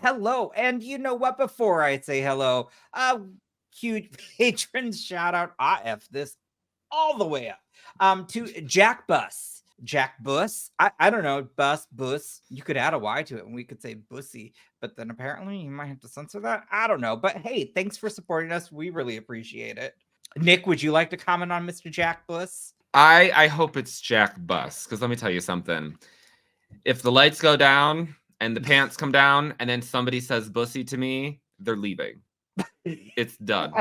hello. And you know what? Before I say hello, huge patron shout out. I F this all the way up. To Jack Buss. Jack Buss. I don't know. Bus. You could add a Y to it and we could say Bussy, but then apparently you might have to censor that. I don't know. But hey, thanks for supporting us. We really appreciate it. Nick, would you like to comment on Mr. Jack Buss? I hope it's Jack Buss, because let me tell you something. If the lights go down and the pants come down and then somebody says bussy to me, they're leaving. It's done.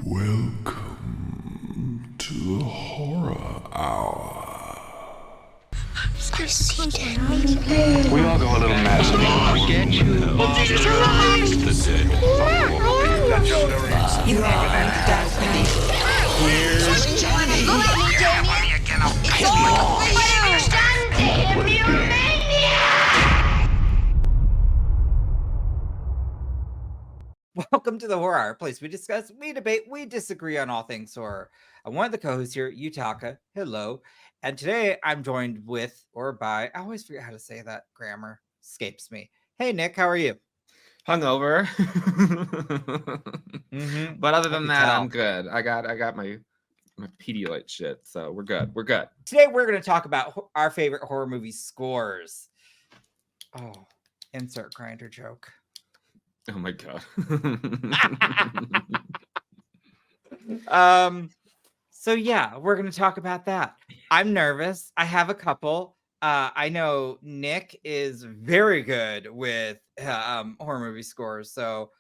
Welcome to the Horror Hour. We all go a little mad sometimes. Forget you. You Here's Johnny. Welcome to the Horror Hour, place we discuss, we debate, we disagree on all things horror. I'm one of the co-hosts here, Yutaka. Hello. And today I'm joined with or by, I always forget how to say that. Grammar escapes me. Hey, Nick, how are you? Hungover. But other than that, tell. I'm good. I got my Pedialyte shit, so we're good. We're good. Today we're going to talk about our favorite horror movie scores. Oh, insert grinder joke. Oh my god. So yeah, we're going to talk about that. I'm nervous. I have a couple. I know Nick is very good with horror movie scores, so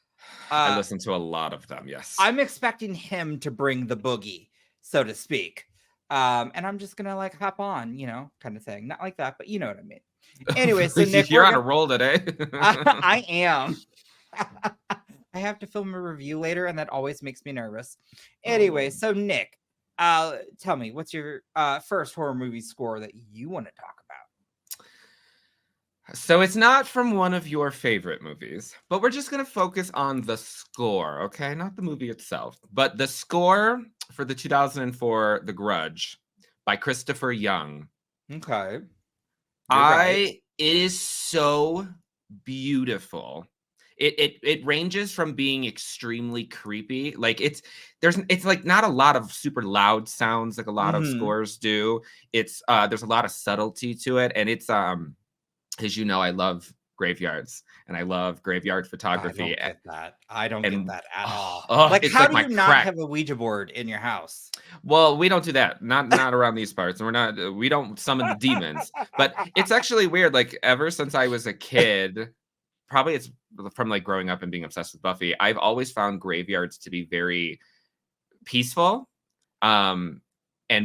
I listen to a lot of them. Yes, I'm expecting him to bring the boogie, so to speak. And I'm just gonna like hop on, kind of thing. Not like that, but you know what I mean. Anyway, so Nick, you're on a roll today. I am. I have to film a review later, and that always makes me nervous. Anyway, so Nick, tell me, what's your first horror movie score that you want to talk about? So it's not from one of your favorite movies, but we're just going to focus on the score, okay? Not the movie itself, but the score for the 2004 The Grudge by Christopher Young. Okay. It is so beautiful. It ranges from being extremely creepy, like it's like not a lot of super loud sounds like a lot of scores do. It's there's a lot of subtlety to it, and it's as you know, I love graveyards and I love graveyard photography. I don't get that at all. Like how do you not have a Ouija board in your house? Well, we don't do that. Not around these parts. We don't summon the demons. But it's actually weird. Like ever since I was a kid, probably it's from like growing up and being obsessed with Buffy, I've always found graveyards to be very peaceful and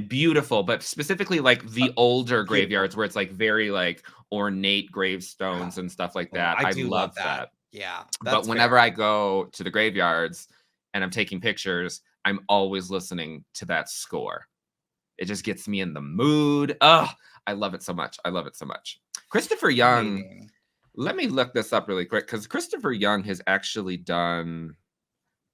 beautiful, but specifically like the older graveyards where it's like very like ornate gravestones and stuff like that. I love that. Yeah. But whenever I go to the graveyards and I'm taking pictures, I'm always listening to that score. It just gets me in the mood. Oh, I love it so much. I love it so much. Christopher Young. Let me look this up really quick because Christopher Young has actually done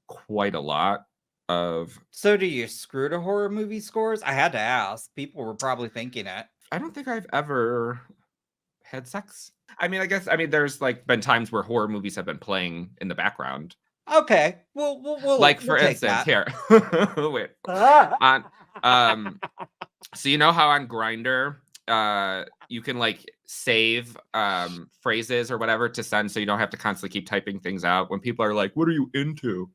quite a lot of. So do you screw to horror movie scores? I had to ask. People were probably thinking it. I don't think I've ever had sex. I mean, there's like been times where horror movies have been playing in the background. Okay. We'll like for instance, here. Wait. On so you know how on Grindr you can like save phrases or whatever to send so you don't have to constantly keep typing things out when people are like, what are you into?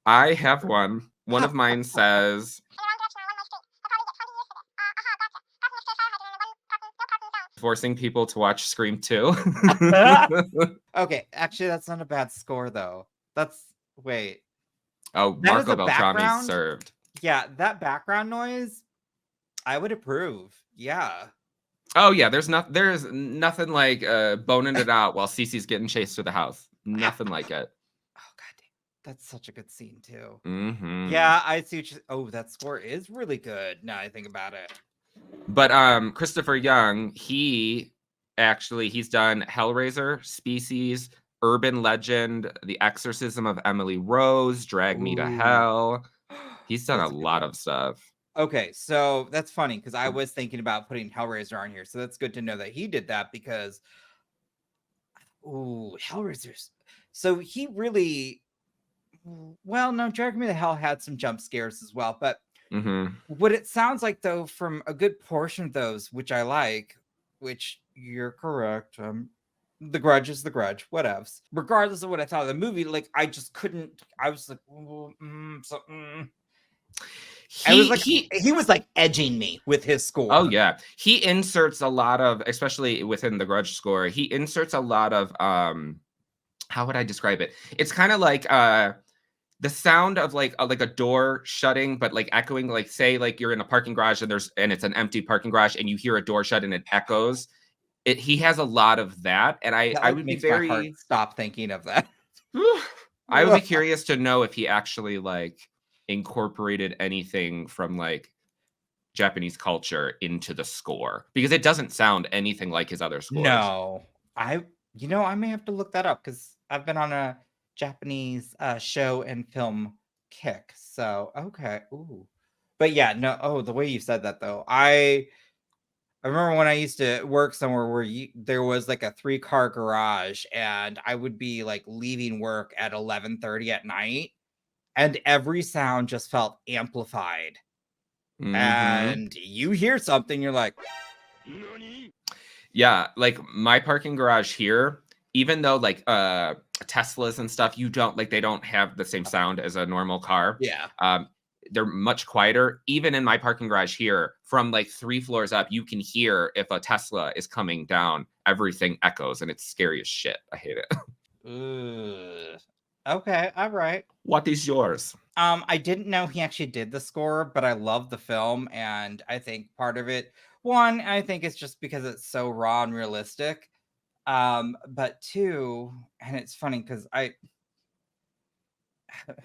I have one of mine says forcing people to watch Scream 2. Okay, actually that's not a bad score though. Wait. Oh, Marco Beltrami served. Yeah, that background noise I would approve. Yeah. Oh yeah, there's nothing like boning it out while Cece's getting chased through the house. Nothing like it. Oh god damn. That's such a good scene too. Mm-hmm. Yeah, I see what that score is really good now I think about it. But Christopher Young, he's done Hellraiser, Species, Urban Legend, The Exorcism of Emily Rose, Drag Me to Hell. He's done a lot of stuff. Okay, so that's funny because I was thinking about putting Hellraiser on here. So that's good to know that he did that because Ooh, Hellraiser's. So he really, well, no, Drag Me to Hell had some jump scares as well. But Mm-hmm. what it sounds like, though, from a good portion of those, which I like, which you're correct. The Grudge is The Grudge, whatevs. Regardless of what I thought of the movie, like I just couldn't. I was like, I was like, he was like edging me with his score. Oh yeah, he inserts a lot of, especially within the Grudge score, he inserts a lot of how would I describe it? It's kind of like the sound of like a door shutting, but like echoing. Like say like you're in a parking garage and it's an empty parking garage, and you hear a door shut and it echoes. He has a lot of that, and I would be makes my heart very stop thinking of that. I would be curious to know if he actually like incorporated anything from like Japanese culture into the score, because it doesn't sound anything like his other scores. No, I may have to look that up because I've been on a Japanese show and film kick. So okay, ooh, but yeah, no. Oh, the way you said that though, I remember when I used to work somewhere where there was like a 3-car garage, and I would be like leaving work at 11:30 at night, and every sound just felt amplified. Mhm. And you hear something, you're like, Yeah, like my parking garage here, even though like Teslas and stuff, you don't like, they don't have the same sound as a normal car. yeah. They're much quieter. Even in my parking garage here, from like 3 floors up, you can hear if a Tesla is coming down. Everything echoes, and it's scary as shit. I hate it. Ugh. Okay, all right. What is yours? I didn't know he actually did the score, but I love the film, and I think part of it, one, I think it's just because it's so raw and realistic. But two, and it's funny because I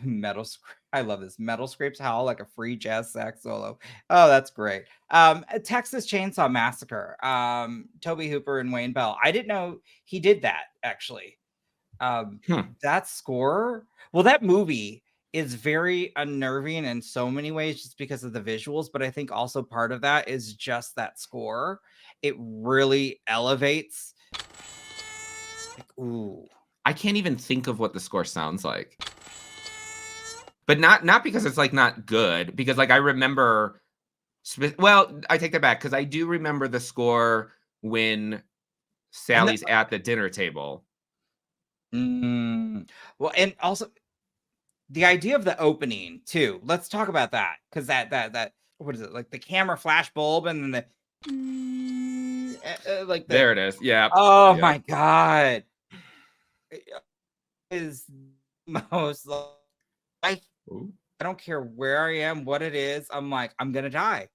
love this. Metal Scrapes Howl like a free jazz sax solo. Oh, that's great. Texas Chainsaw Massacre. Toby Hooper and Wayne Bell. I didn't know he did that actually. That score, well, that movie is very unnerving in so many ways just because of the visuals, but I think also part of that is just that score. It really elevates. Like, ooh. I can't even think of what the score sounds like. But not because it's like not good, because like I remember well, I take that back, because I do remember the score when Sally's at the dinner table. Well, and also the idea of the opening too. Let's talk about that, because that what is it, like the camera flash bulb and then the There it is. Yeah. Oh yeah. my god, is most like I don't care where I am, what it is. I'm like, I'm gonna die.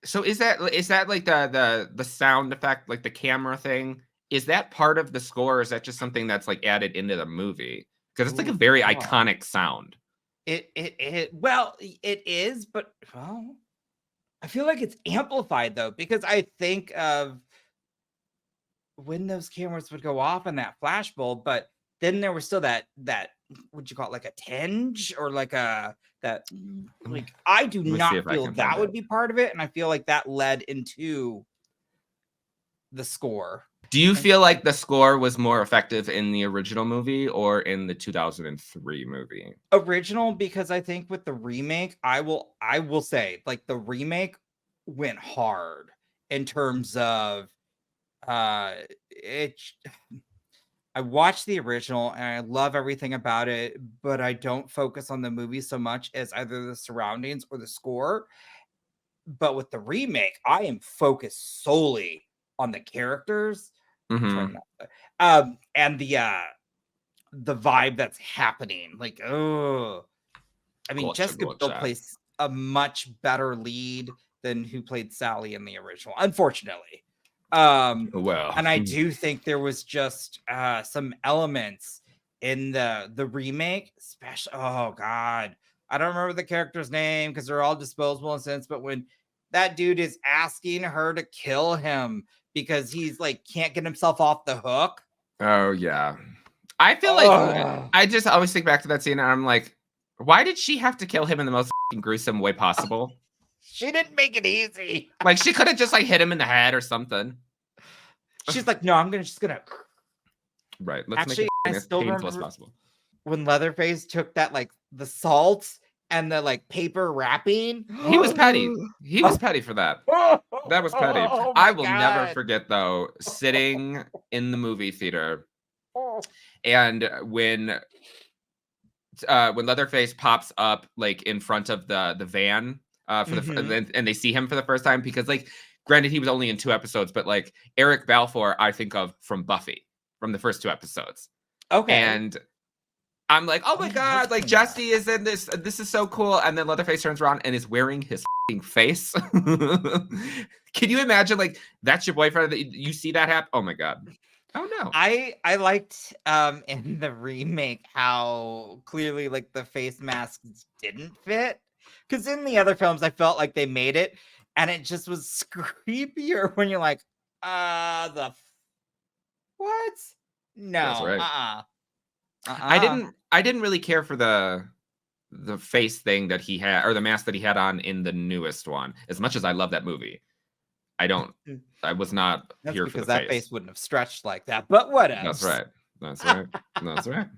So is that like the sound effect, like the camera thing? Is that part of the score, or is that just something that's like added into the movie? Because it's like a very iconic sound. Well, it is, but well, I feel like it's amplified though, because I think of when those cameras would go off in that flash bulb, but then there was still that what'd you call it, like a tinge or like I do not feel that would be part of it, and I feel like that led into the score. Do you feel like the score was more effective in the original movie or in the 2003 movie? Original, because I think with the remake, I will say like the remake went hard in terms of it. I watched the original and I love everything about it, but I don't focus on the movie so much as either the surroundings or the score. But with the remake, I am focused solely on the characters, Mm-hmm. and the vibe that's happening. Like, oh, I mean, Jessica Biel plays a much better lead than who played Sally in the original, unfortunately. Well, and I do think there was just some elements in the remake, especially. Oh God, I don't remember the character's name because they're all disposable in a sense. But when that dude is asking her to kill him because he's like can't get himself off the hook. Oh yeah, I feel like I just always think back to that scene and I'm like, why did she have to kill him in the most gruesome way possible? She didn't make it easy. Like she could have just like hit him in the head or something. She's like, no, I'm just gonna. Right. Let's Actually, make I it as still painful as remember possible. when Leatherface took that like the salt and the like paper wrapping. He was petty. He was petty for that. That was petty. Oh I my will never God. forget though, sitting in the movie theater and when Leatherface pops up like in front of the van for and they see him for the first time, because like granted he was only in 2 episodes, but like Eric Balfour I think of from Buffy from the first 2 episodes. Okay. And I'm like, oh my I God, like love that. Jesse is in this. This is so cool. And then Leatherface turns around and is wearing his face. Can you imagine, like, that's your boyfriend? That you see that happen? Oh my God. Oh no. I liked in the remake how clearly like the face masks didn't fit. Because in the other films, I felt like they made it, and it just was creepier when you're like, what? No, That's right. I uh-uh. didn't really care for the face thing that he had, or the mask that he had on in the newest one. As much as I love that movie, I was not That's here for because the that face. face wouldn't have stretched like that. But what That's else? right. That's right. That's right.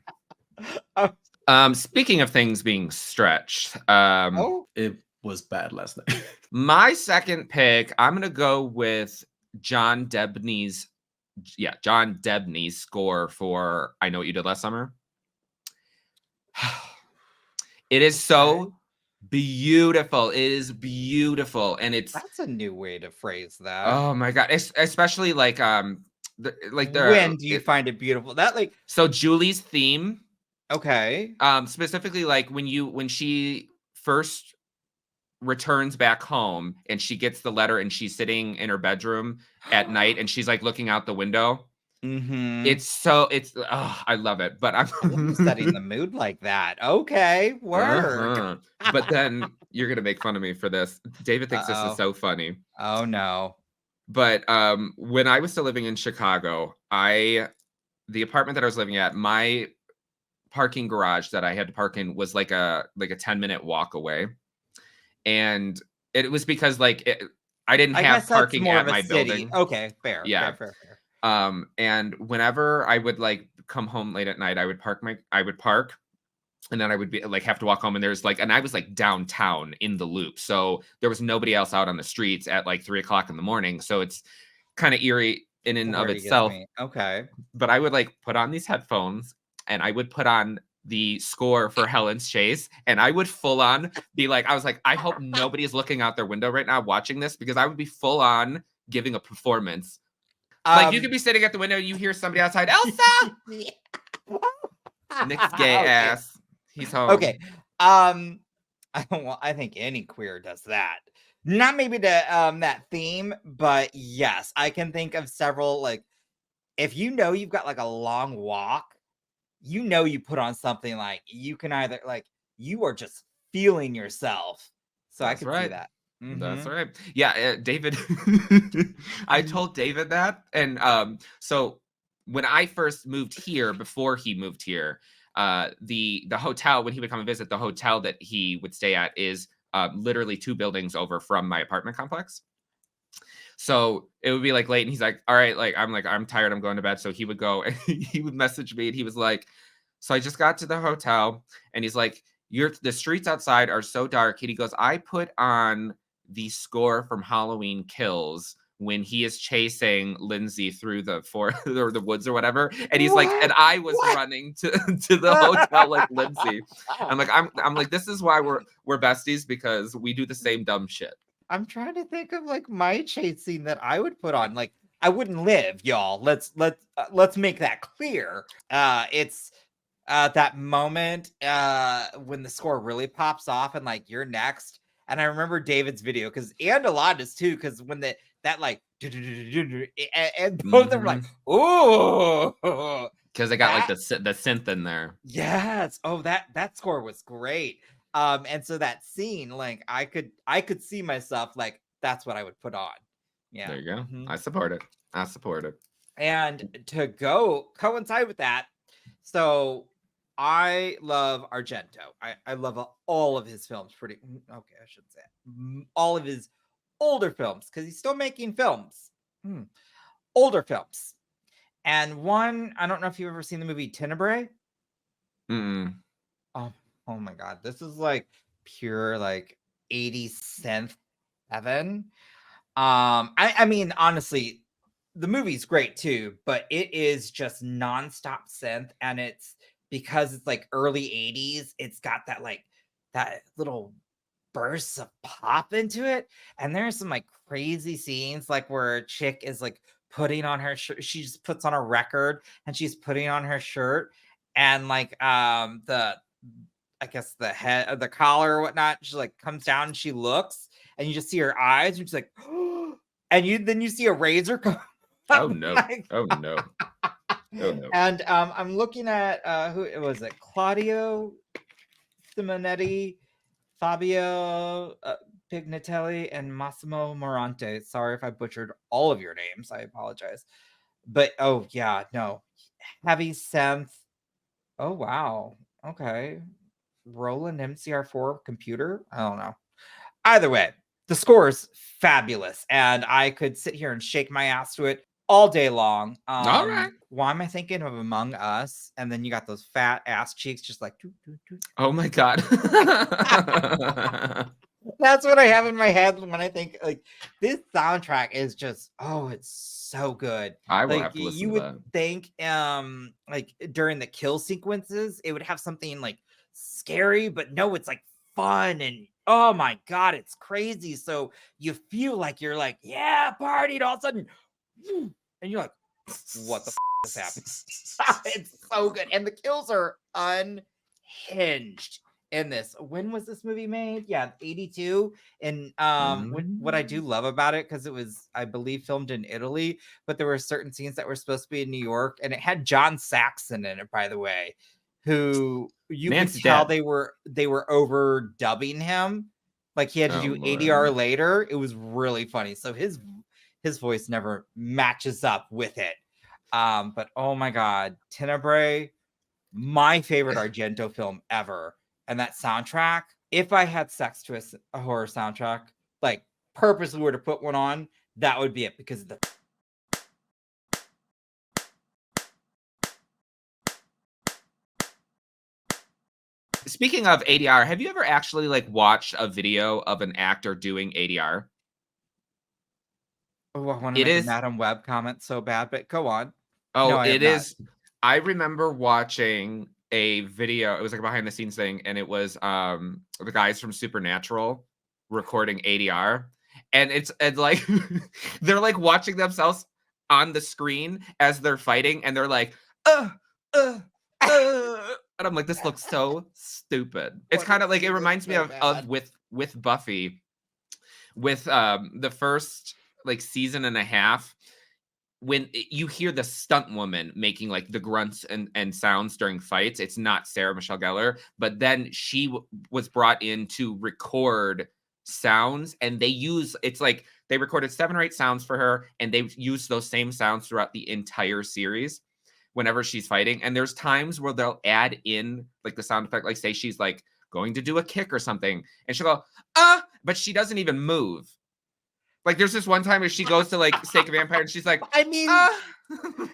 Oh, Speaking of things being stretched, oh, It was bad last night. my second pick, I'm gonna go with John Debney's score for I Know What You Did Last Summer. It is so Okay. beautiful. It is beautiful, and it's That's a new way to phrase that. oh my God, especially like When do you find it beautiful? That like so Julie's theme, okay. specifically like when she first returns back home and she gets the letter and she's sitting in her bedroom at night and she's like looking out the window. Mm-hmm. I love it, but I love you setting the mood like that. Okay, work. Uh-huh. But then you're gonna make fun of me for this. David thinks this is Uh-oh. so funny. Oh no. But when I was still living in Chicago, the apartment that I was living at, my parking garage that I had to park in was like a 10-minute walk away. And it was because like I didn't I have guess that's parking more at of a my city. building. Okay, fair. Yeah. Fair. And whenever I would like come home late at night, I would park and then I would be like have to walk home, and and I was like downtown in the loop. So there was nobody else out on the streets at like 3:00 in the morning. So it's kind of eerie in and of Already gets itself. me. Okay. But I would like put on these headphones and I would put on the score for Helen's Chase, and I would full on be like, I was like, I hope nobody is looking out their window right now watching this, because I would be full on giving a performance. Like you could be sitting at the window, you hear somebody outside, Elsa! Nick's gay Okay. ass. He's home. Okay. I think any queer does that. Not maybe to that theme, but yes, I can think of several. Like, if you know you've got like a long walk, you put on something like you can either like you are just feeling yourself. So I That's can see right. that. That's Mhm. right. Yeah, David. I told David that, and so when I first moved here, before he moved here, the hotel, when he would come and visit, the hotel that he would stay at is literally 2 buildings over from my apartment complex. So it would be like late, and he's like, "All right, like I'm tired, I'm going to bed." So he would go and he would message me, and he was like, "So I just got to the hotel," and he's like, the streets outside are so dark." And he goes, "I put on the score from Halloween Kills when he is chasing Lindsay through the forest or the woods or whatever." And he's like, and I was running to the hotel like Lindsay. I'm like, this is why we're besties, because we do the same dumb shit. I'm trying to think of like my chase scene that I would put on. Like, I wouldn't live, y'all. Let's make that clear. It's that moment when the score really pops off and like you're next. And I remember David's video and Alana's too, because when that like and both of them were like, oh, Because they got like the synth in there. yes. Oh, that score was great. And so that scene, like I could see myself like that's what I would put on. Yeah. There you go. Mhm. I support it. And to coincide with that, so I love Argento. I love all of his films. Okay, I shouldn't say it. All of his older films, because he's still making films. Older films. And one, I don't know if you've ever seen the movie Tenebrae. Mm-mm. Oh, oh my God. This is like pure like 80s synth heaven. I mean, honestly, the movie's great too, but it is just nonstop synth, and it's because it's like early 80s, it's got that like that little bursts of pop into it. And there's some like crazy scenes like where a chick is like putting on her shirt, she just puts on a record and she's putting on her shirt, and like the I guess the head of the collar or whatnot, she like comes down and she looks and you just see her eyes and she's like and you see a razor come Oh up, no. like, Oh no. Oh no. and I'm looking at who was it? Claudio Simonetti, Fabio Pignatelli, and Massimo Morante. Sorry if I butchered all of your names. I apologize. But oh yeah, no. Heavy synth. Oh wow. Okay. Roland MCR4 computer. I don't know. Either way, the score is fabulous, and I could sit here and shake my ass to it all day long. All right. Why am I thinking of Among Us? And then you got those fat ass cheeks, just like. Toot, toot, toot. Oh my God. That's what I have in my head when I think like this soundtrack is just it's so good. I will Like have to listen you to would that. think like during the kill sequences it would have something like scary, but no, it's like fun and oh my God, it's crazy. So you feel like you're like, yeah, party, and all of a sudden, and you're like, what the is happening? It's so good. And the kills are unhinged in this. When was this movie made? Yeah, 82. And what I do love about it, because it was, I believe, filmed in Italy, but there were certain scenes that were supposed to be in New York, and it had John Saxon in it, by the way, who you Man's could tell dead. they were overdubbing him. Like he had to Oh, do boy. ADR later. It was really funny. So his voice never matches up with it. But oh my God, Tenebrae, my favorite Argento film ever. And that soundtrack, if I had sex to a horror soundtrack, like purposely were to put one on, that would be it, because of the Speaking of ADR, have you ever actually like watched a video of an actor doing ADR? oh, I want to It make is a Madam Web comment so bad, but go on. Oh, No, I have it not. is. I remember watching a video. It was like a behind the scenes thing, and it was the guys from Supernatural recording ADR, and it's like they're like watching themselves on the screen as they're fighting, and they're like, uh, uh, and I'm like, this looks so stupid. It's What kind of is like it it? reminds me So of bad. with Buffy, with the first like season and a half, when you hear the stunt woman making like the grunts and sounds during fights. It's not Sarah Michelle Gellar, but then she was brought in to record sounds, and it's like they recorded 7 or 8 sounds for her, and they've used those same sounds throughout the entire series whenever she's fighting. And there's times where they'll add in like the sound effect, like say she's like going to do a kick or something, and she'll go but she doesn't even move. Like there's this one time where she goes to like stake a vampire, and she's like, I mean,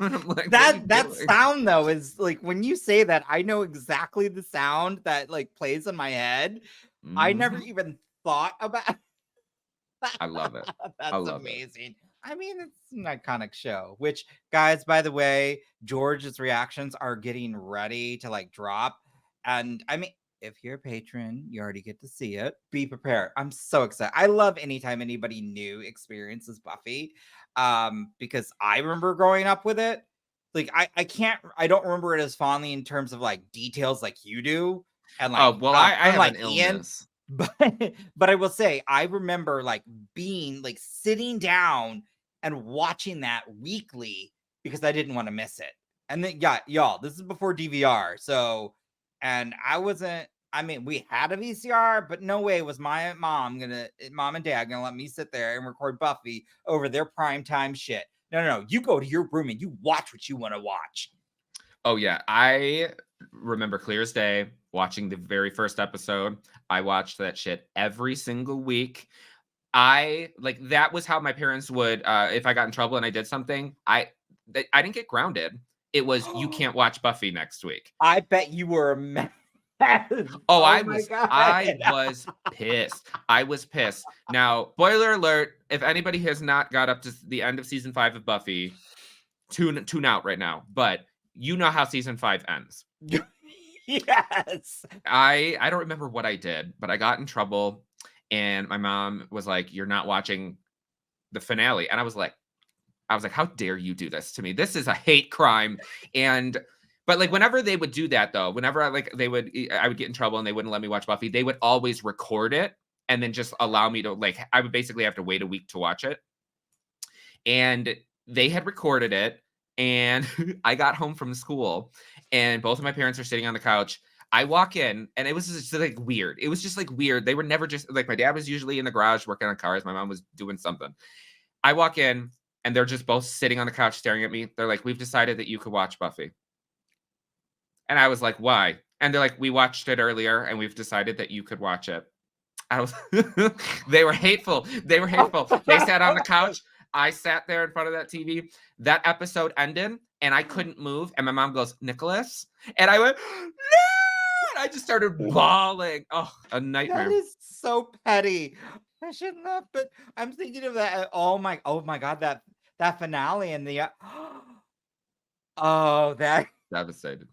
I'm like, that sound though is like, when you say that, I know exactly the sound that like plays in my head. I never even thought about that. I love it. That's I love it. amazing. I mean, it's an iconic show, which, guys, by the way, George's reactions are getting ready to like drop. And I mean, if you're a patron, you already get to see it. Be prepared. I'm so excited. I love anytime anybody new experiences Buffy. Because I remember growing up with it. Like I don't remember it as fondly in terms of like details like you do. And like, Oh well, I have unlike an Ian, illness. but I will say I remember like being like sitting down and watching that weekly because I didn't want to miss it. And then yeah, y'all, this is before DVR. So, and I mean, we had a VCR, but no way was my mom and dad gonna let me sit there and record Buffy over their primetime shit. No. You go to your room and you watch what you want to watch. Oh yeah, I remember clear as day watching the very first episode. I watched that shit every single week. I like that was how my parents would if I got in trouble and I did something, I didn't get grounded. It was you can't watch Buffy next week. I bet you were mad. Oh, I my was God. pissed. I was pissed. Now, spoiler alert, if anybody has not got up to the end of season 5 of Buffy, tune out right now. But you know how season 5 ends. Yes. I don't remember what I did, but I got in trouble and my mom was like, "You're not watching the finale." And I was like, how dare you do this to me? This is a hate crime. But like whenever they would do that though, whenever I would get in trouble and they wouldn't let me watch Buffy, they would always record it and then just allow me to I would basically have to wait a week to watch it. And they had recorded it and I got home from school and both of my parents are sitting on the couch. I walk in and it was just like weird. It was just like weird. They were never just like my dad was usually in the garage working on cars. My mom was doing something. I walk in and they're just both sitting on the couch staring at me. They're like, "We've decided that you could watch Buffy." And I was like, "Why?" And they're like, "We watched it earlier and we've decided that you could watch it." I was they were hateful. They were hateful. They sat on the couch. I sat there in front of that TV. That episode ended and I couldn't move. And my mom goes, "Nicholas?" And I went, "No!" And I just started bawling. Oh, a nightmare. That is so petty. I shouldn't have, but I'm thinking of that. Oh my God, that finale and the oh, that Devastated.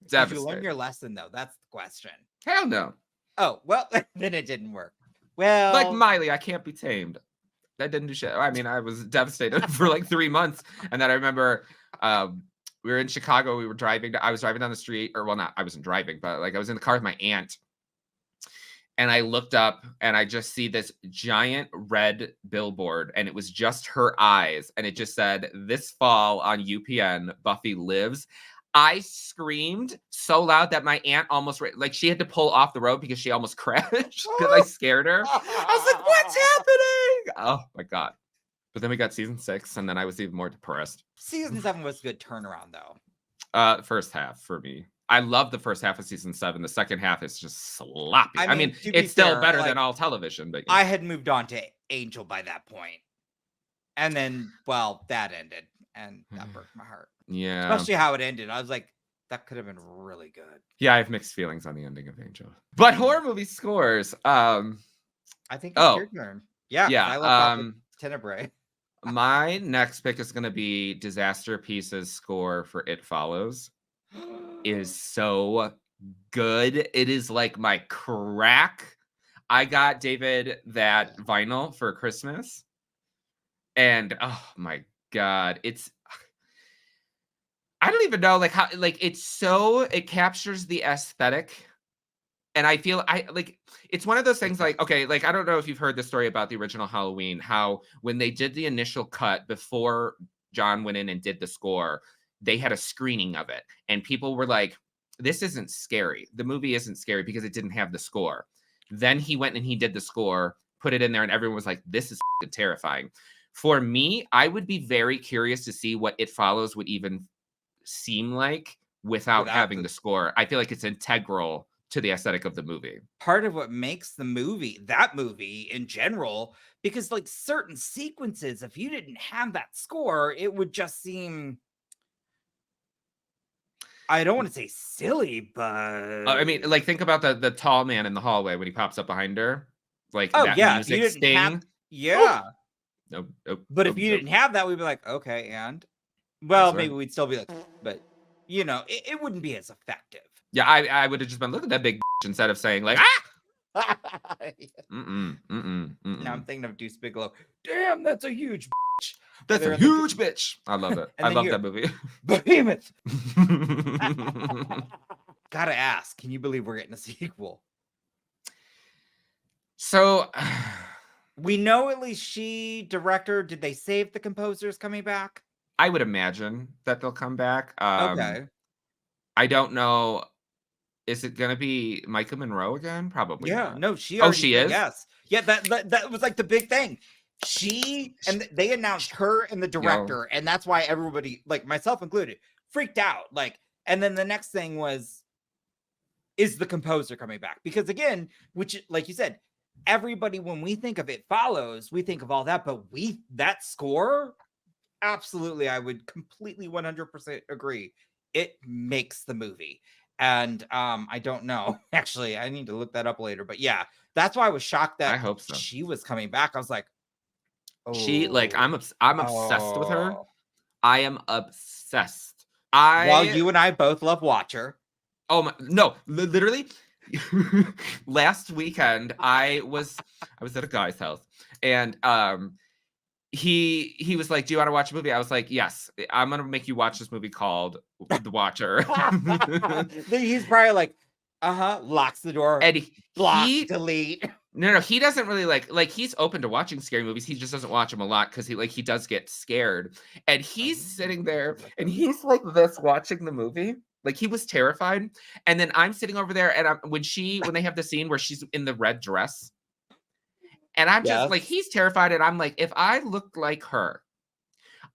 did you learn your lesson though? That's the question. Hell no. Oh, well, then it didn't work. Well, Like Miley, I can't be tamed. That didn't do shit. I mean, I was devastated for like 3 months. And then I remember we were in Chicago. I was driving down the street, or well, not, I wasn't driving, but like I was in the car with my aunt. And I looked up and I just see this giant red billboard and it was just her eyes. And it just said, "This fall on UPN, Buffy lives." I screamed so loud that my aunt almost, she had to pull off the road because she almost crashed because I scared her. I was like, "What's happening?" Oh my God. But then we got season 6 and then I was even more depressed. season 7 was a good turnaround though. First half for me. I love the first half of season 7. The second half is just sloppy. I mean to be it's still fair, better like, than all television, but I had moved on to Angel by that point. And then, well, that ended and that broke my heart. yeah. Especially how it ended. I was like, that could have been really good. Yeah, I have mixed feelings on the ending of Angel. But horror movie scores. I think it's Oh. your turn. Yeah. Yeah, I left off with Tenebrae. My next pick is going to be Disaster Pieces score for It Follows. Is so good. It is like my crack. I got David that vinyl for Christmas. And oh my God, I don't even know how it captures the aesthetic. And I feel it's one of those things okay, I don't know if you've heard the story about the original Halloween, how when they did the initial cut before John went in and did the score, they had a screening of it and people were like, "This isn't scary. The movie isn't scary because it didn't have the score." Then he went and he did the score, put it in there and everyone was like, "This is terrifying." For me, I would be very curious to see what It Follows would even seem like without having the score. I feel like it's integral to the aesthetic of the movie. Part of what makes that movie in general, because certain sequences, if you didn't have that score, it would just seem, I don't want to say silly, but I mean, think about the tall man in the hallway when he pops up behind her. oh that yeah, music if you didn't sting. have, yeah. Nope, But if you didn't have that, we'd be like, okay, and well, That's right. maybe we'd still be like, but it wouldn't be as effective. Yeah, I would have just been, "Look at that big instead of saying ah. Now I'm thinking of Deuce Bigelow. Damn, that's a huge That's they're a in the- huge bitch. I love it. And I then love you- that movie. behemoth. Gotta ask, can you believe we're getting a sequel? So We know at least director. Did they save the composers coming back? I would imagine that they'll come back. Okay. I don't know. Is it gonna be Micah Monroe again? Probably. Yeah. not. No, she. Oh, already she said is? Yes. Yeah. That was the big thing. And they announced her and the director, and that's why everybody, myself included, freaked out. And then the next thing was, is the composer coming back? Because again, which, like you said, everybody, when we think of It Follows, we think of all that, but that score, absolutely, I would completely 100% agree. It makes the movie. And I don't know. Actually, I need to look that up later. But yeah, that's why I was shocked I that hope so. she was coming back. I was like, She like oh, I'm obsessed with her. oh. I am obsessed. While you and I both love Watcher. Oh my, no, literally last weekend I was at a guy's house, and he was like, "Do you want to watch a movie?" I was like, "Yes, I'm gonna make you watch this movie called The Watcher." He's probably like, locks the door, And block, he delete. no, he doesn't really like he's open to watching scary movies. He just doesn't watch them a lot because he does get scared. And he's sitting there and he's like this watching the movie. Like he was terrified. And then I'm sitting over there and when they have the scene where she's in the red dress. And I'm just like, he's terrified. And I'm like, if I looked like her,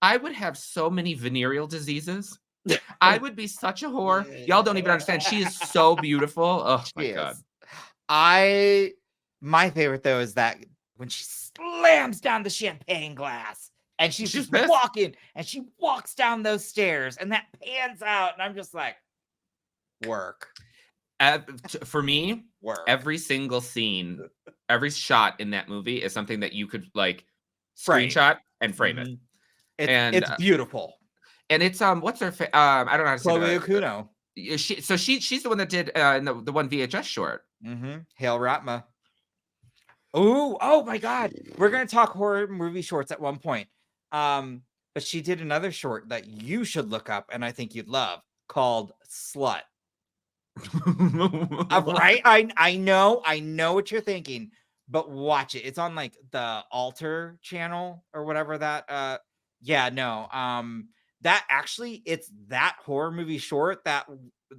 I would have so many venereal diseases. I would be such a whore. Y'all don't even understand. She is so beautiful. Oh my God. My favorite though is that when she slams down the champagne glass and she's just pissed. walking and she walks down those stairs and that pans out and I'm just like, work. For me, every single scene, every shot in that movie is something that you could like screenshot and frame it. It's beautiful. And it's what's her I don't know how to say Chloe it. Okuno. She's the one that did in the one VHS short. Hail Ratma. Oh my God. We're gonna talk horror movie shorts at one point. But she did another short that you should look up and I think you'd love called Slut. Right? I know what you're thinking, but watch it. It's on like the Alter channel or whatever that that actually it's that horror movie short that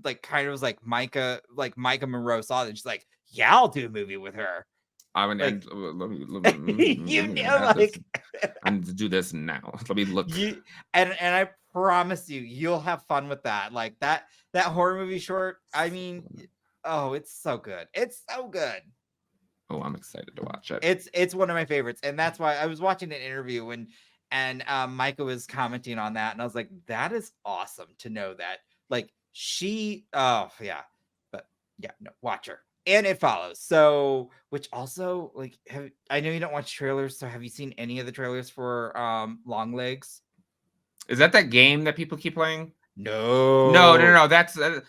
like kind of was like Micah Monroe saw it and she's like, yeah, I'll do a movie with her. I would Like, let me you know, like I need to do this now. Let me look. And I promise you'll have fun with that. Like that horror movie short. I mean, oh, it's so good. It's so good. Oh, I'm excited to watch it. It's one of my favorites, and that's why I was watching an interview and Micah was commenting on that, and I was like, that is awesome to know that. Like she, oh yeah, but yeah, no, watch her. And It Follows. So, which also like, I know you don't watch trailers. So, have you seen any of the trailers for Long Legs? Is that game that people keep playing? No. That's the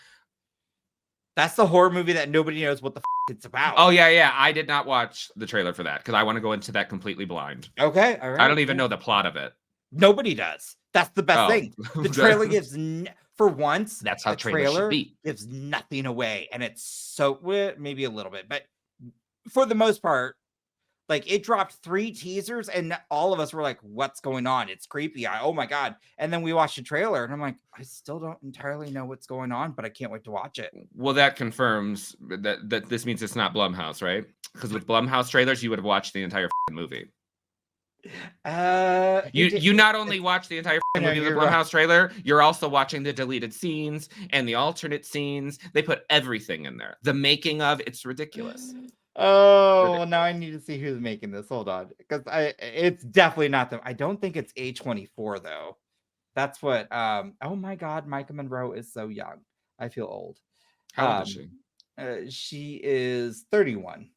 horror movie that nobody knows what the it's about. Oh yeah. I did not watch the trailer for that because I want to go into that completely blind. Okay, all right. I don't even know the plot of it. Nobody does. That's the best thing. The trailer gives for once. That's how the trailers should be. Gives nothing away, and it's so maybe a little bit, but for the most part, like it dropped 3 teasers, and all of us were like, "What's going on? It's creepy. Oh my God!" And then we watched the trailer, and I'm like, I still don't entirely know what's going on, but I can't wait to watch it. Well, that confirms that this means it's not Blumhouse, right? Because with Blumhouse trailers, you would have watched the entire movie. You not only watch the entire movie with the Blumhouse trailer, you're also watching the deleted scenes and the alternate scenes. They put everything in there. The making of, it's ridiculous. Oh, well, now I need to see who's making this. Hold on, because it's definitely not them. I don't think it's A24 though. That's what. Oh my God, Micah Monroe is so young. I feel old. How old is she? She is 31.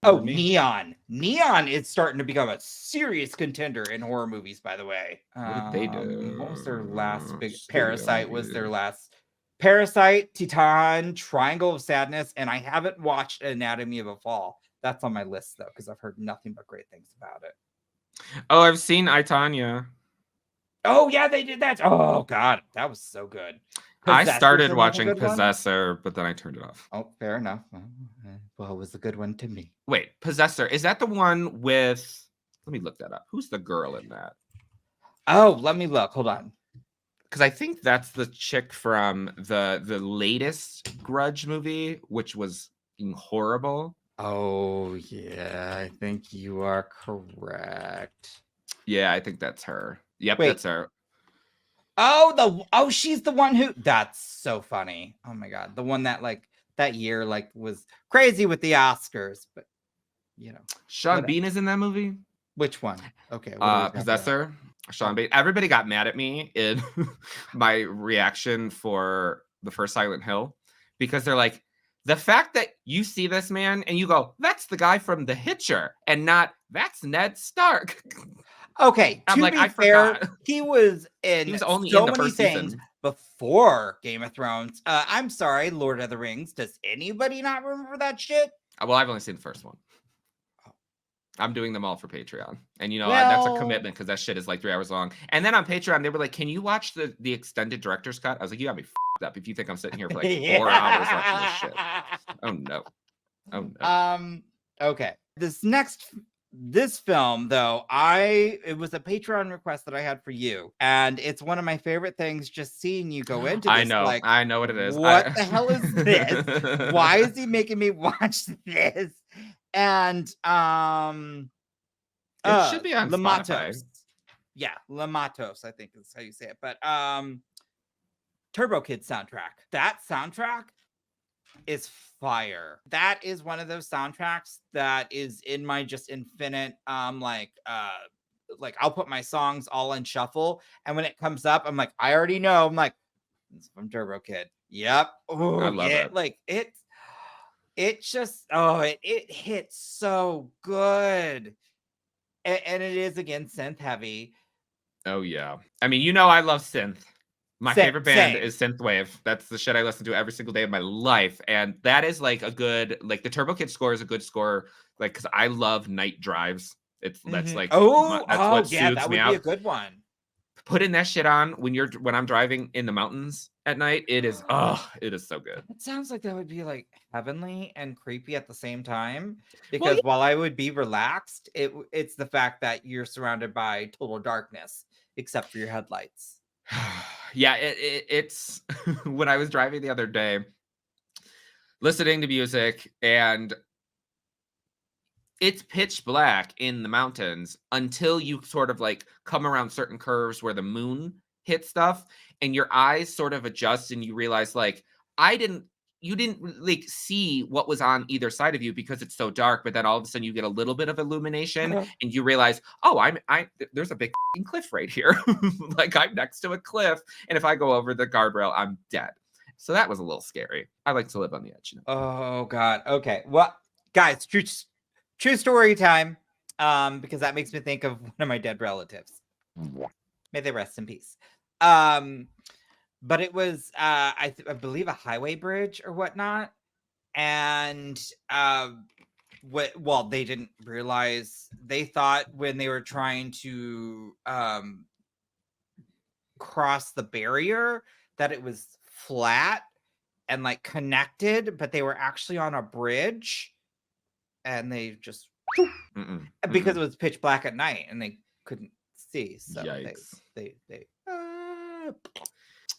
Oh, Neon. Neon is starting to become a serious contender in horror movies, by the way. What did they do? What was their last big Parasite was their last. Parasite, Titan, Triangle of Sadness, and I haven't watched Anatomy of a Fall. That's on my list though, because I've heard nothing but great things about it. Oh, I've seen I, Tonya. Oh yeah, they did that. Oh God, that was so good. I started watching Possessor, but then I turned it off. Oh, fair enough. Well, it was a good one to me. Wait, Possessor, is that the one with? Let me look that up. Who's the girl in that? Oh, let me look. Hold on. Because I think that's the chick from the latest Grudge movie, which was horrible. Oh yeah, I think you are correct. Yeah, I think that's her. Yep, that's her. Oh, she's the one who. That's so funny. Oh my God, the one that like that year like was crazy with the Oscars, but you know, Sean Bean is in that movie. Which one? Okay, Possessor. Sean Bates. Everybody got mad at me in my reaction for the first Silent Hill because they're like, the fact that you see this man and you go, that's the guy from The Hitcher, and not that's Ned Stark. Okay, I'm to like, be I fair, forgot. he was in He was only so in the many first things season. before Game of Thrones. I'm sorry, Lord of the Rings. Does anybody not remember that shit? Well, I've only seen the first one. I'm doing them all for Patreon. And, that's a Well- commitment because that shit is like 3 hours long. And then on Patreon, they were like, can you watch the extended director's cut? I was like, you got me f***ed up if you think I'm sitting here for like 4 hours watching this shit. Oh, no. Oh, no. Okay. This film though, it was a Patreon request that I had for you, and it's one of my favorite things. Just seeing you go into this, I know what it is. What the hell is this? Why is he making me watch this? And it should be on Spotify. Lamatos. Yeah, Lamatos, I think is how you say it. But Turbo Kid soundtrack. That soundtrack is fire. That is one of those soundtracks that is in my just infinite like I'll put my songs all in shuffle, and when it comes up I'm like, I already know. I'm like, it's from Turbo Kid. Yep. Ooh, I love it. Like it just it hits so good. And it is again synth heavy. Oh yeah. I mean, I love synth. My favorite band is Synthwave. That's the shit I listen to every single day of my life. And that is like a good, like the Turbo Kid score is a good score, like, because I love night drives. That's like, that's what yeah, soothes that me would out. be a good one. Putting that shit on when I'm driving in the mountains at night, it is so good. It sounds like that would be like heavenly and creepy at the same time, because while I would be relaxed, it's the fact that you're surrounded by total darkness except for your headlights. Yeah, it's when I was driving the other day, listening to music, and it's pitch black in the mountains until you sort of like come around certain curves where the moon hits stuff, and your eyes sort of adjust, and you realize like you didn't like see what was on either side of you because it's so dark, but then all of a sudden you get a little bit of illumination and you realize, oh, there's a big cliff right here. Like I'm next to a cliff, and if I go over the guardrail, I'm dead. So that was a little scary. I like to live on the edge. Oh God. Okay. Well, guys, true story time. Because that makes me think of one of my dead relatives. May they rest in peace. But it was I believe a highway bridge or whatnot, and they didn't realize, they thought when they were trying to cross the barrier that it was flat and like connected, but they were actually on a bridge, and they just because it was pitch black at night and they couldn't see, so Yikes. they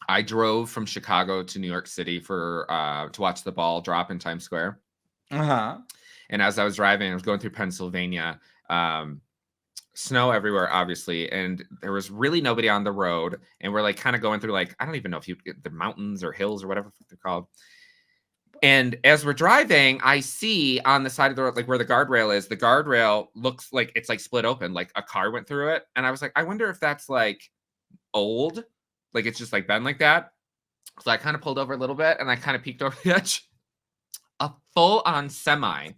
I drove from Chicago to New York City for to watch the ball drop in Times Square. And as I was driving, I was going through Pennsylvania. Snow everywhere, obviously, and there was really nobody on the road. And we're like kind of going through like, I don't even know if the mountains or hills or whatever they're called. And as we're driving, I see on the side of the road, like where the guardrail is, the guardrail looks like it's like split open, like a car went through it. And I was like, I wonder if that's like old. Like it's just like been like that. So I kind of pulled over a little bit and I kind of peeked over the edge. A full-on semi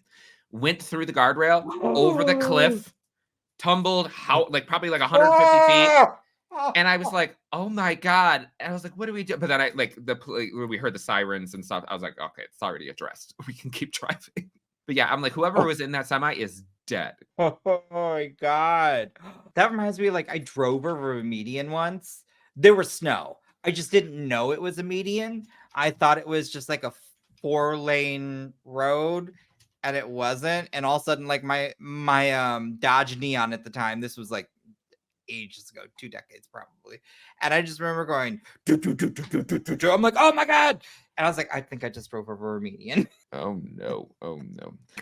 went through the guardrail, over the cliff, tumbled like probably like 150 feet. And I was like, oh my God. And I was like, what do we do? But then we heard the sirens and stuff. I was like, okay, it's already addressed. We can keep driving. But yeah, I'm like, whoever was in that semi is dead. Oh my God. That reminds me, like I drove over a median once. There was snow. I just didn't know it was a median. I thought it was just like a 4-lane road, and it wasn't. And all of a sudden, like my Dodge Neon at the time, this was like ages ago, 2 decades probably. And I just remember going, I'm like, oh my God. And I was like, I think I just drove over a median. Oh no.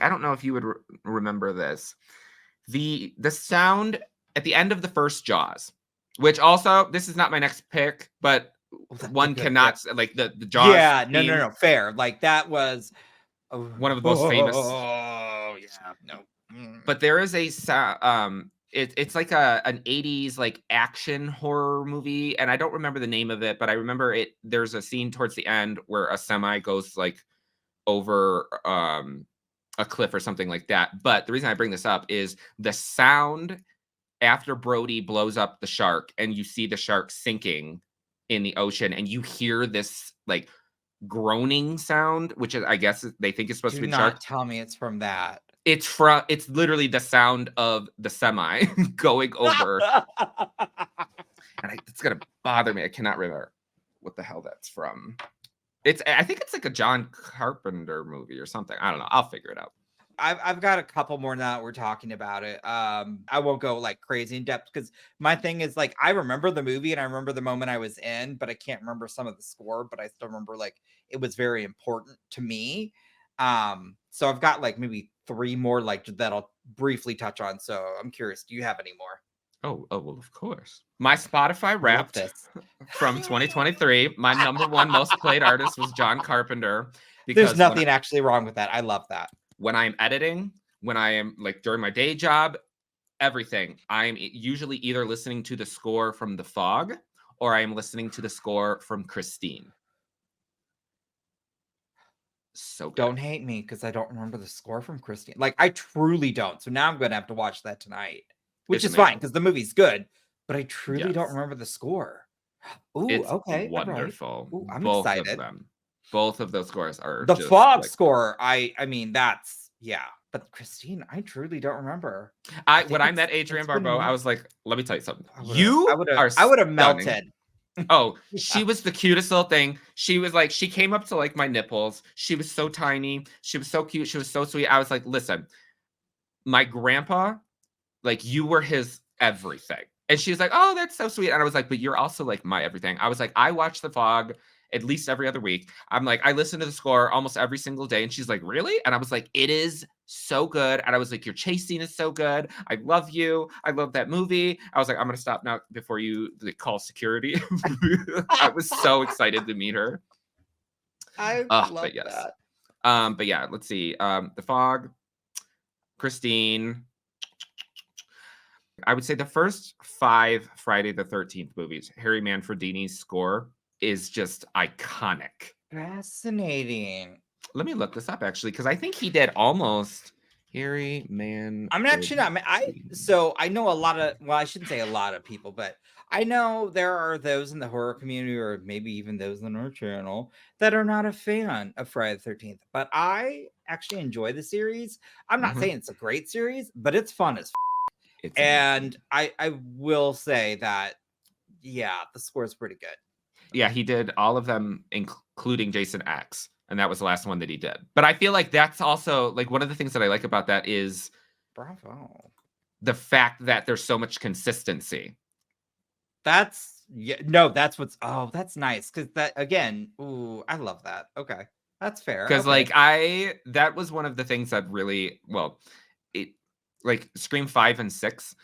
I don't know if you would remember this. The sound at the end of the first Jaws, which also, this is not my next pick, but one cannot, like the Jaws. Yeah, no, fair. Like that was one of the most famous. Oh, yeah, no. But there is a It's like an 80s like action horror movie, and I don't remember the name of it, but I remember it. There's a scene towards the end where a semi goes like over a cliff or something like that. But the reason I bring this up is the sound after Brody blows up the shark and you see the shark sinking in the ocean, and you hear this like groaning sound, which is, I guess they think is supposed to Do be the shark. not tell me it's from that. It's literally the sound of the semi going over. And it's gonna bother me. I cannot remember what the hell that's from. I think it's like a John Carpenter movie or something. I don't know. I'll figure it out. I've got a couple more now that we're talking about it. I won't go like crazy in depth because my thing is like I remember the movie and I remember the moment I was in, but I can't remember some of the score, but I still remember like it was very important to me. So I've got like maybe 3 more like that I'll briefly touch on. So I'm curious, do you have any more? Oh, well, of course. My Spotify Love Wrapped this. from 2023. My number 1 most played artist was John Carpenter. There's nothing actually wrong with that. I love that. When I'm editing, when I am like during my day job, everything, I'm usually either listening to the score from The Fog or I am listening to the score from Christine. So good. Don't hate me because I don't remember the score from Christine. Like I truly don't. So now I'm going to have to watch that tonight, which It's is fine amazing. because the movie's good, but I truly don't Yes. remember the score. Ooh, It's okay. all right. wonderful. Ooh, I'm Both excited. of them. Both of those scores are The just, Fog like, score, I mean, that's yeah. But Christine, I truly don't remember. when I met it's Adrienne been Barbeau, I months. was like, let me tell you something. I You would have stunning. melted. Oh, she was the cutest little thing. She was like, she came up to like my nipples. She was so tiny. She was so cute. She was so sweet. I was like, listen, my grandpa, like you were his everything. And she's like, oh, that's so sweet. And I was like, but you're also like my everything. I was like, I watch The Fog at least every other week. I'm like, I listen to the score almost every single day. And she's like, really? And I was like, it is so good. And I was like, your chase scene is so good. I love you. I love that movie. I was like, I'm going to stop now before you call security. I was so excited to meet her. I love But yes. that. But yeah, let's see. The Fog, Christine. I would say the first 5 Friday the 13th movies, Harry Manfredini's score is just iconic. Fascinating. Let me look this up actually, because I think he did almost Harry Man. I'm actually not. So I know a lot of. Well, I shouldn't say a lot of people, but I know there are those in the horror community, or maybe even those on our channel, that are not a fan of Friday the 13th. But I actually enjoy the series. I'm not saying it's a great series, but it's fun as. It's And I will say that, yeah, the score is pretty good. yeah, he did all of them, including Jason X, and that was the last one that he did. But I feel like that's also like one of the things that I like about that is Bravo. the fact that there's so much consistency. That's that's what's that's nice because that again, ooh, I love that. Okay, that's fair. Because okay. that was one of the things that really it like Scream 5 and 6.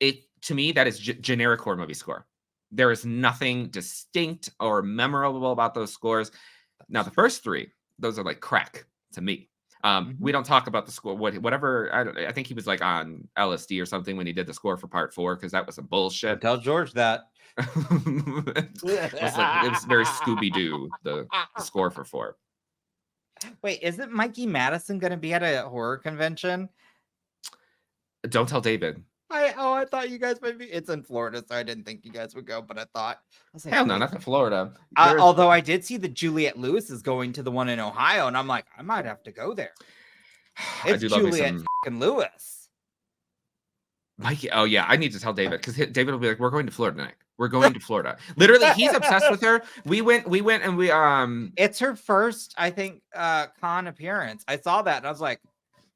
It to me that is generic horror movie score. There is nothing distinct or memorable about those scores. Now the first 3, those are like crack to me. We don't talk about the score. Whatever. I think he was like on LSD or something when he did the score for part 4 because that was some bullshit. Tell George that. it was very Scooby Doo the score for 4. Wait, isn't Mikey Madison going to be at a horror convention? Don't tell David. I thought you guys might be. It's in Florida, so I didn't think you guys would go. But I was like, hell no, not to Florida. Although I did see that Juliette Lewis is going to the one in Ohio, and I'm like, I might have to go there. It's Juliette Lewis. Mikey, oh yeah, I need to tell David because David will be like, "We're going to Florida tonight. We're going to Florida." Literally, he's obsessed with her. We went, and we It's her first, I think, con appearance. I saw that, and I was like,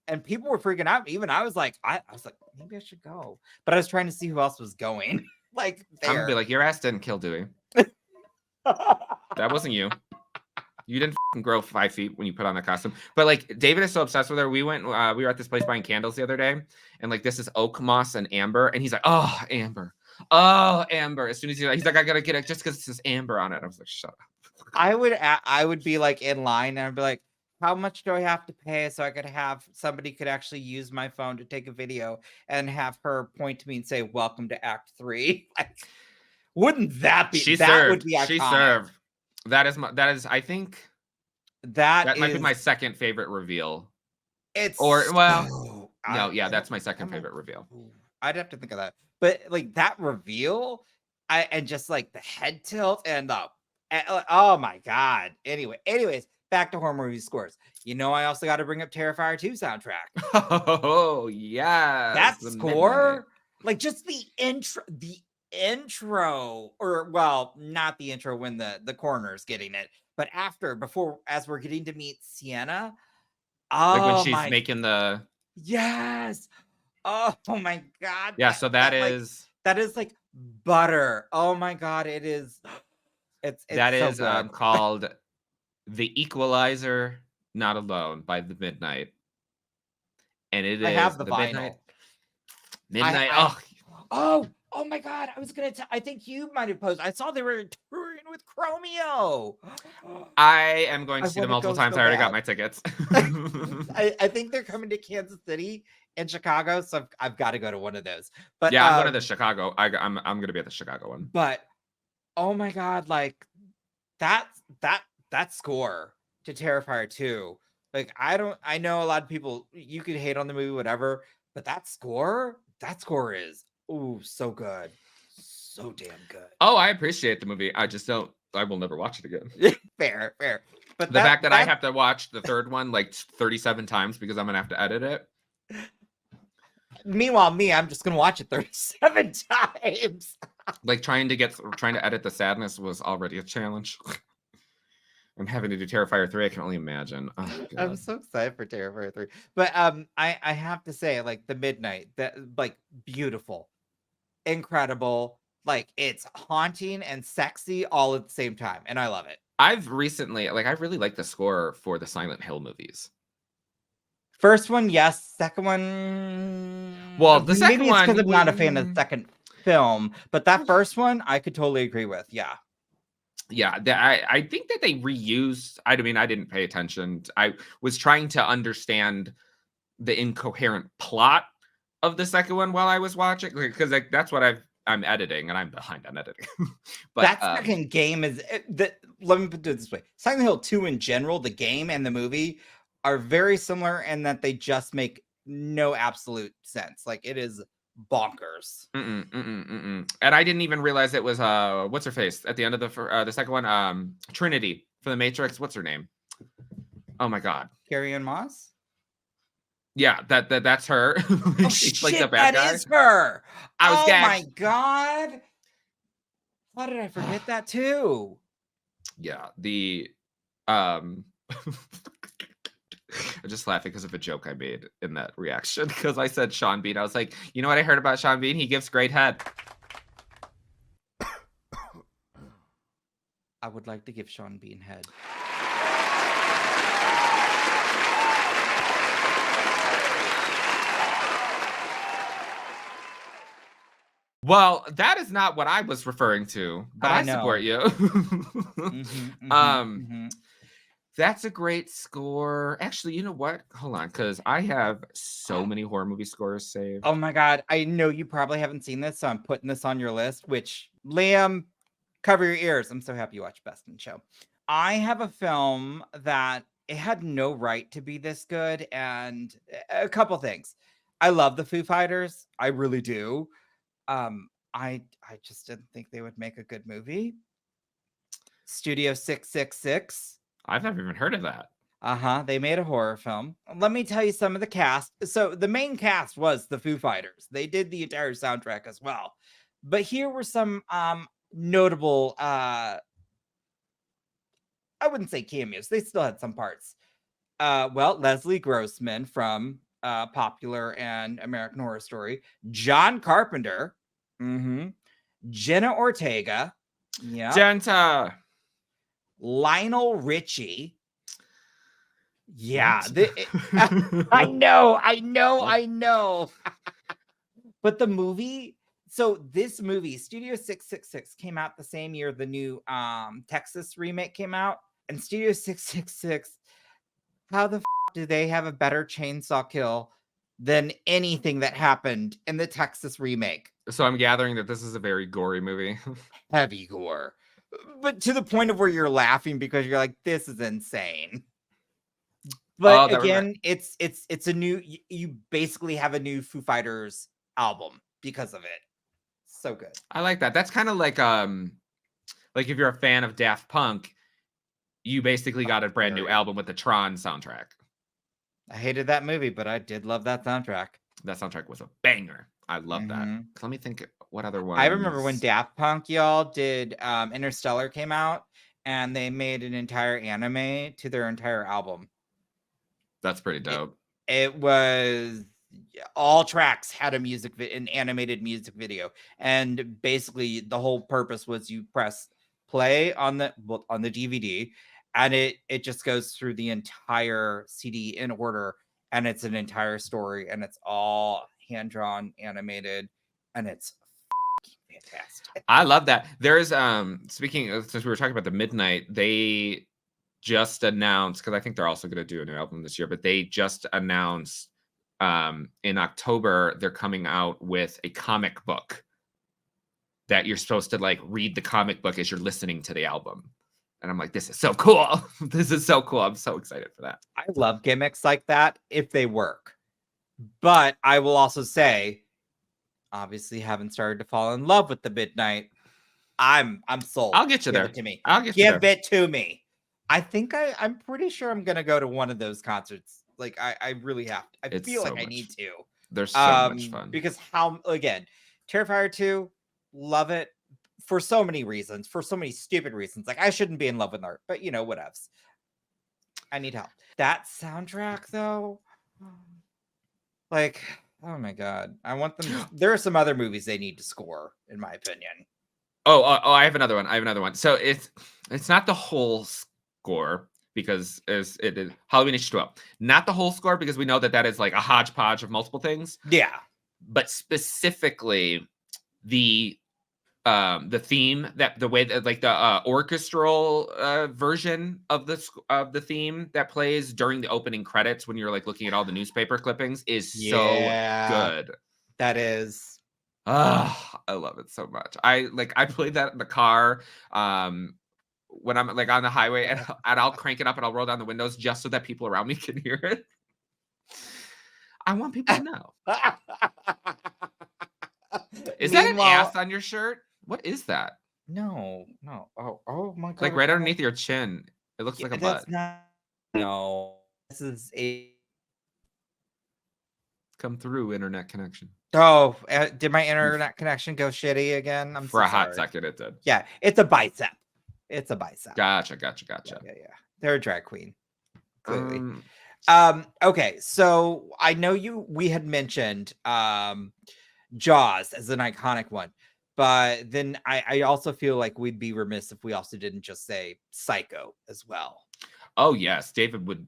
and people were freaking out. Even I was like, I was like, maybe I should go, but I was trying to see who else was going. Like, I'm gonna be like, your ass didn't kill Dewey. That wasn't you. You didn't grow 5 feet when you put on that costume. But like David is so obsessed with her. We went, we were at this place buying candles the other day, and like this is oak moss and amber, and he's like, oh, amber. Oh, amber. As soon as he's like, I gotta get it just because it says amber on it. I was like, shut up. I would be like in line and I'd be like, how much do I have to pay so I could have somebody could actually use my phone to take a video and have her point to me and say, "Welcome to Act 3." Wouldn't that be She that served. would be She iconic. served. That is I think That might be is my second favorite reveal. it's Or well, so- no, I yeah, that's don't- my second I'm a- favorite reveal. Ooh, I'd have to think of that. But like that reveal, and just like the head tilt and oh my god. Anyways, back to horror movie scores. You know, I also got to bring up Terrifier 2 soundtrack. Oh yeah, That score, like just the intro, or well, not the intro when the coroner's getting it, but before, as we're getting to meet Sienna. Like when Oh she's my making the yes. Oh my god. yeah. So that like, is that is like butter. Oh my god, it is. It's that so is good. called The Equalizer, Not Alone by The Midnight, and it is I have the vinyl. Midnight. Midnight. Oh my god, I was gonna I think you might have posted. I saw they were touring with Chromeo. I am going I to see them wanna multiple go times. so I already got bad. my tickets. I think they're coming to Kansas City and Chicago, so I've got to go to one of those. But yeah, I'm going to the Chicago. I'm going to be at the Chicago one. But oh my god, like that score to Terrifier 2. Like I know a lot of people, you could hate on the movie, whatever, but that score is so good. So damn good. Oh, I appreciate the movie. I just don't. I will never watch it again. Fair. But The fact that I have to watch the third one like 37 times because I'm gonna have to edit it. Meanwhile, I'm just gonna watch it 37 times. Like trying to edit the sadness was already a challenge. And having to do Terrifier 3, I can only imagine. Oh, I'm God. so excited for Terrifier 3. But I have to say, like the Midnight, that like beautiful, incredible, like it's haunting and sexy all at the same time, and I love it. I've recently I really like the score for the Silent Hill movies. First one, yes. Second one, Well, the second maybe it's because one, I'm not a fan of the second film, but that first one I could totally agree with. Yeah. Yeah, I think that they reused. I mean, I didn't pay attention. I was trying to understand the incoherent plot of the second one while I was watching, because like that's what I'm editing, and I'm behind on editing. But That second game is let me put it this way: Silent Hill 2 in general, the game and the movie are very similar in that they just make no absolute sense. Like it is bonkers. And I didn't even realize it was what's her face at the end of the second one, Trinity for the Matrix. What's her name? Oh my God. Carrie-Anne Moss. Yeah, that's her. Oh She's shit, like the bad that guy. is her. I was oh gagged. my god! How did I forget that too? Yeah, I'm just laughing because of a joke I made in that reaction, because I said Sean Bean. I was like, you know what I heard about Sean Bean? He gives great head. I would like to give Sean Bean head. Well, that is not what I was referring to, but I know. support you. That's a great score. Actually, you know what? Hold on, because I have so many horror movie scores saved. Oh my god, I know you probably haven't seen this, so I'm putting this on your list, which Liam, cover your ears. I'm so happy you watched Best in Show. I have a film that it had no right to be this good, and a couple things. I love the Foo Fighters. I really do. I just didn't think they would make a good movie. Studio 666. I've never even heard of that. They made a horror film. Let me tell you some of the cast. So the main cast was the Foo Fighters. They did the entire soundtrack as well. But here were some notable I wouldn't say cameos. They still had some parts. Well, Leslie Grossman from Popular and American Horror Story, John Carpenter, Jenna Ortega, Genta. Lionel Richie. Yeah, I know. But the movie, so this movie, Studio 666, came out the same year the new Texas remake came out, and Studio 666 how the do they have a better chainsaw kill than anything that happened in the Texas remake? So I'm gathering that this is a very gory movie. Heavy gore, but to the point of where you're laughing because you're like, this is insane. But that again, it's a new. You basically have a new Foo Fighters album because of it. So good. I like that. That's kind of like if you're a fan of Daft Punk, you basically got a brand new Very. album with the Tron soundtrack. I hated that movie, but I did love that soundtrack. That soundtrack was a banger. I love that. Mhm. Let me think what other one. I remember when Daft Punk, y'all, did Interstellar came out, and they made an entire anime to their entire album. That's pretty dope. It was all tracks had an animated music video, and basically the whole purpose was you press play on the DVD, and it just goes through the entire CD in order, and it's an entire story, and it's all hand drawn, animated, and it's fantastic. I love that. There's speaking of, since we were talking about the Midnight, they just announced, because I think they're also going to do a new album this year, but they just announced in October they're coming out with a comic book that you're supposed to like read the comic book as you're listening to the album. And I'm like, this is so cool. This is so cool. I'm so excited for that. I love gimmicks like that if they work. But I will also say, obviously haven't started to fall in love with the Midnight. I'm sold. I'll get you Give there. it to me. I'll get you Give there. it to me. I think I'm pretty sure I'm gonna go to one of those concerts. Like I really have to. I It's feel so like I much- need to. There's so much fun. Because Terrifier 2, love it for so many reasons, for so many stupid reasons. Like I shouldn't be in love with art, but whatevs. I need help. That soundtrack though, like, oh my god. I want them. There are some other movies they need to score, in my opinion. Oh, I have another one. So it's not the whole score because it is Halloween H2O. Not the whole score because we know that is like a hodgepodge of multiple things, Yeah. but specifically the theme, that the way that like the orchestral version of the theme that plays during the opening credits when you're like looking at all the newspaper clippings is so good. That is. I love it so much. I played that in the car when I'm like on the highway, and I'll crank it up and I'll roll down the windows just so that people around me can hear it. I want people to know. Is that an ass on your shirt? What is that? No. Oh my god. Like right underneath your chin. It looks like a butt. That's not. No. This is a. Come through, internet connection. Oh, did my internet connection go shitty again? I'm For so a hot sorry. second, it did. Yeah, it's a bicep. It's a bicep. Gotcha. Yeah. They're a drag queen. Clearly. Um, Okay, so I know we had mentioned Jaws as an iconic one, but then I also feel like we'd be remiss if we also didn't just say Psycho as well. oh yes, David would,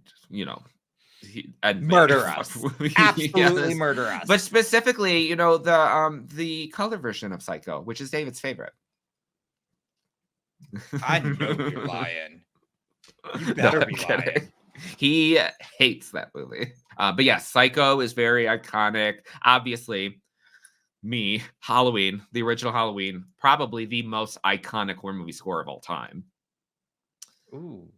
Murder us. Absolutely Yes. murder us. But specifically, the color version of Psycho, which is David's favorite. I know you're lying. You No, better I'm be kidding. lying. He hates that movie. But yeah, Psycho is very iconic. Obviously, Halloween, the original Halloween, probably the most iconic horror movie score of all time. Ooh.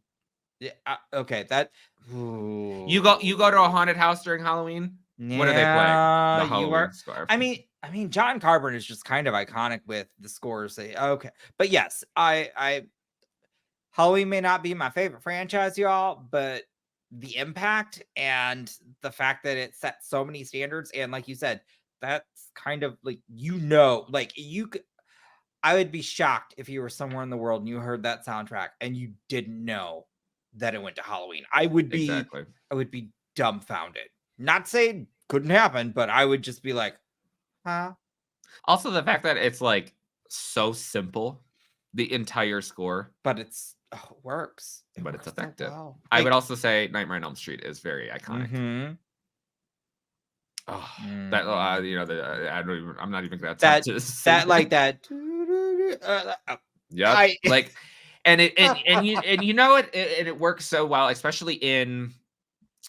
Yeah. Okay. That. Ooh. You go to a haunted house during Halloween. What are they playing? Yeah, The Halloween score. I mean, John Carpenter is just kind of iconic with the scores. Okay, but yes, I Halloween may not be my favorite franchise, y'all, but the impact and the fact that it set so many standards, and like you said, that's kind of like like you could. I would be shocked if you were somewhere in the world and you heard that soundtrack and you didn't know that it went to Halloween. I would be dumbfounded. Not saying couldn't happen, but I would just be like, huh? Also, the fact that it's like so simple, the entire score, But it works. but it's works so effective. well. I would also say Nightmare on Elm Street is very iconic. Mhm. Oh, Mm. that I don't even. I'm not even gonna That- attempt to sing that like that. yeah, like, and it and you know it works so well, especially in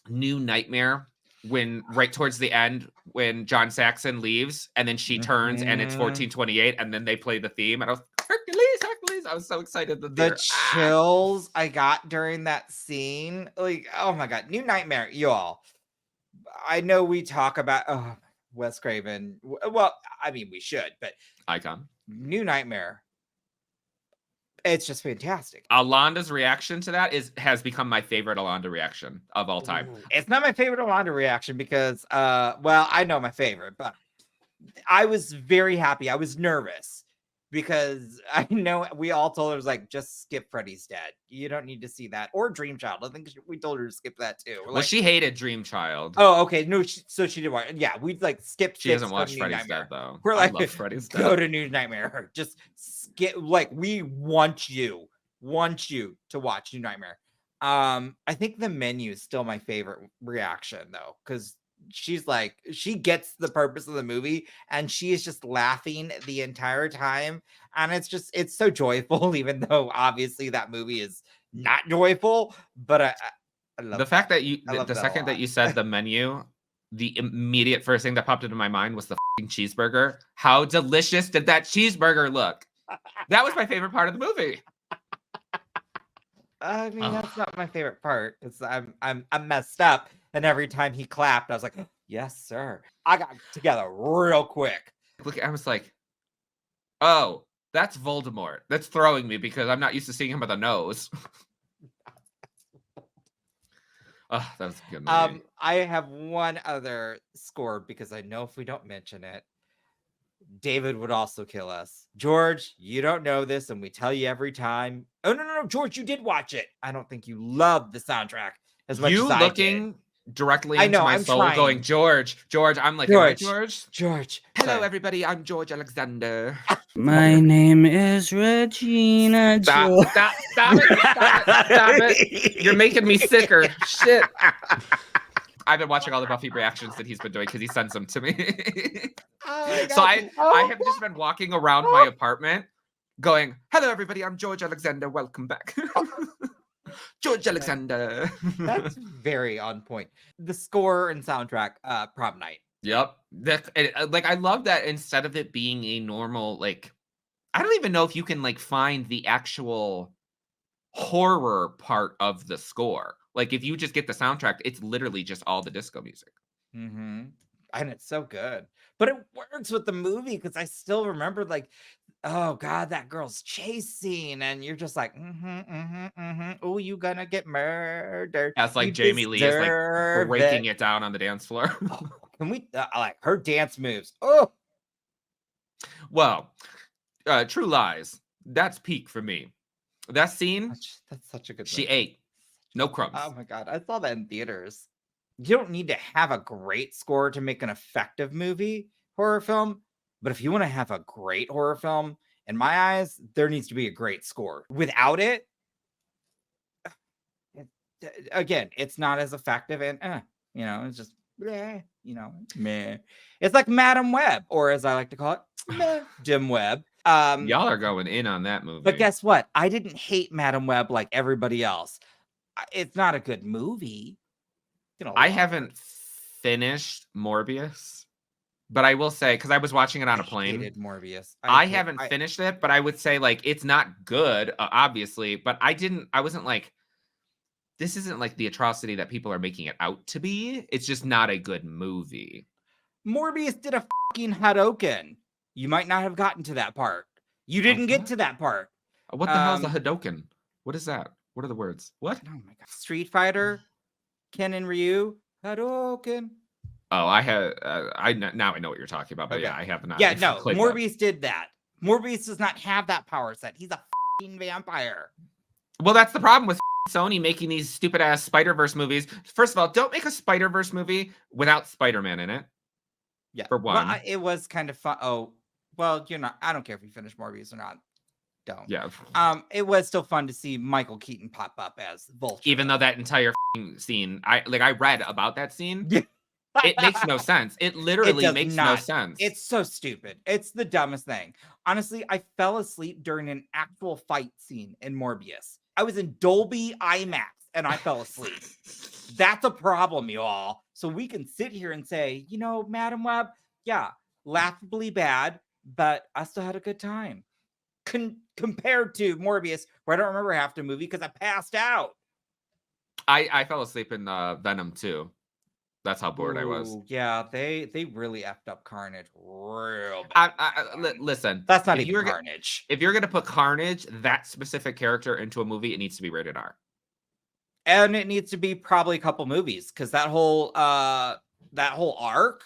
New Nightmare when right towards the end when John Saxon leaves and then she turns and it's 1428 and then they play the theme and I was Hercules. I was so excited that The chills I got during that scene, like, oh my god, New Nightmare, y'all. I know we talk about Wes Craven. Well, I mean, we should, but icon. New Nightmare, it's just fantastic. Alonda's reaction to that has become my favorite Alonda reaction of all time. It's not my favorite Alonda reaction because, well, I know my favorite, but I was very happy. I was nervous because I know we all told her, it was like, just skip Freddy's Dead. You don't need to see that. Or Dream Child. I think we told her to skip that too. Well, she hated Dream Child. Oh, okay. No, so she did watch. Yeah, we'd like skip. She doesn't watch Freddy's Dead though. We're like, I love Freddy's Dead. Go to New Nightmare. Just skip. Like, we want you to watch New Nightmare. I think the menu is still my favorite reaction though, because she's like, she gets the purpose of the movie and she is just laughing the entire time, and it's so joyful, even though obviously that movie is not joyful. But I love the fact that you love the that a second that lot. you said the menu, the immediate first thing that popped into my mind was the cheeseburger. How delicious did that cheeseburger look? That was my favorite part of the movie. I mean, that's not my favorite part. It's I'm messed up, and every time he clapped, I was like, "Yes, sir." I got together real quick. Look, I was like, "Oh, that's Voldemort. That's throwing me because I'm not used to seeing him with a nose." Oh, that was a good movie. I have one other score because I know if we don't mention it, David would also kill us. George, you don't know this, and we tell you every time. Oh no, George, you did watch it. I don't think you loved the soundtrack as much You as I looking did. directly I into know, my I'm soul, trying. going, George. I'm like, am I George? George. Hello, Sorry. everybody. I'm George Alexander. My name is Regina. Stop it. You're making me sicker. Shit. I've been watching all the Buffy reactions that he's been doing because he sends them to me. So I have just been walking around my apartment going, hello, everybody. I'm George Alexander. Welcome back. George Alexander. That's very on point. The score and soundtrack, Prom Night. Yep. Like, I love that instead of it being a normal, like, I don't even know if you can like find the actual horror part of the score. Like, if you just get the soundtrack, it's literally just all the disco music. Mm-hmm. And it's so good, but it works with the movie because I still remember, like, oh god, that girl's chase scene, and you're just like, oh, you gonna get murdered. As like You Jamie Lee is like deserve breaking it. it down on the dance floor. Can we like her dance moves? Oh, Well, True Lies. That's peak for me. That scene, that's such a good. she movie. ate. No crumbs. Oh my god, I saw that in theaters. You don't need to have a great score to make an effective horror film, but if you want to have a great horror film, in my eyes, there needs to be a great score. Without it, again, it's not as effective, and it's just meh. It's like Madam Web, or as I like to call it, meh, Jim Webb. Y'all are going in on that movie. But guess what? I didn't hate Madam Web like everybody else. It's not a good movie. I haven't finished Morbius, but I will say, because I was watching it on a plane. Hated Morbius. I haven't finished it, but I would say like it's not good, obviously. But I wasn't like, this isn't like the atrocity that people are making it out to be. It's just not a good movie. Morbius did a fucking Hadouken. You might not have gotten to that part. You didn't get to that part. What the hell is a Hadouken? What is that? What are the words? What? Oh my god! Street Fighter, Ken and Ryu, Hadouken. Oh, I have. Now I know what you're talking about, but Okay. yeah, I have not. Yeah, no, clicked Morbius did that. Morbius does not have that power set. He's a fucking vampire. Well, that's the problem with Sony making these stupid ass Spider-Verse movies. First of all, don't make a Spider-Verse movie without Spider-Man in it. Yeah, For one. well, it was kind of fun. Oh, well, you're not. I don't care if you finish Morbius or not. Don't. Yeah. It was still fun to see Michael Keaton pop up as Vulture. Even though that entire scene, I read about that scene. Yeah. It makes no sense. It literally does makes no not. sense. It's so stupid. It's the dumbest thing. Honestly, I fell asleep during an actual fight scene in Morbius. I was in Dolby IMAX and I fell asleep. That's a problem, y'all. So we can sit here and say, Madam Web, yeah, laughably bad, but I still had a good time. Compared to Morbius, where I don't remember half the movie because I passed out. I fell asleep in Venom too. That's how bored I was. Ooh, yeah, they really effed up Carnage real bad. Listen, That's not if even you're go- Carnage. If you're gonna put Carnage, that specific character, into a movie, it needs to be rated R. And it needs to be probably a couple movies because that whole arc,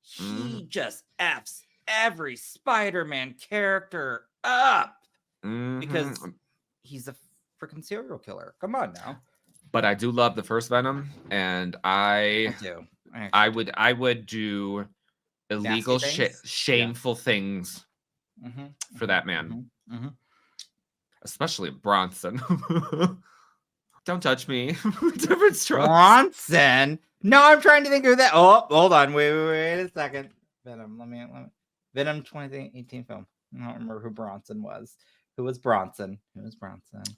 he just F's every Spider-Man character up because he's a freaking serial killer. Come on now. But I do love the first Venom, and I do. I would do illegal Nasty things? shameful things for that man. Especially Bronson. Don't touch me. Different strokes. Bronson. No, I'm trying to think of that. Oh, hold on. Wait a second. Venom. Let me. Venom 2018 film. I don't remember who Bronson was. Who was Bronson?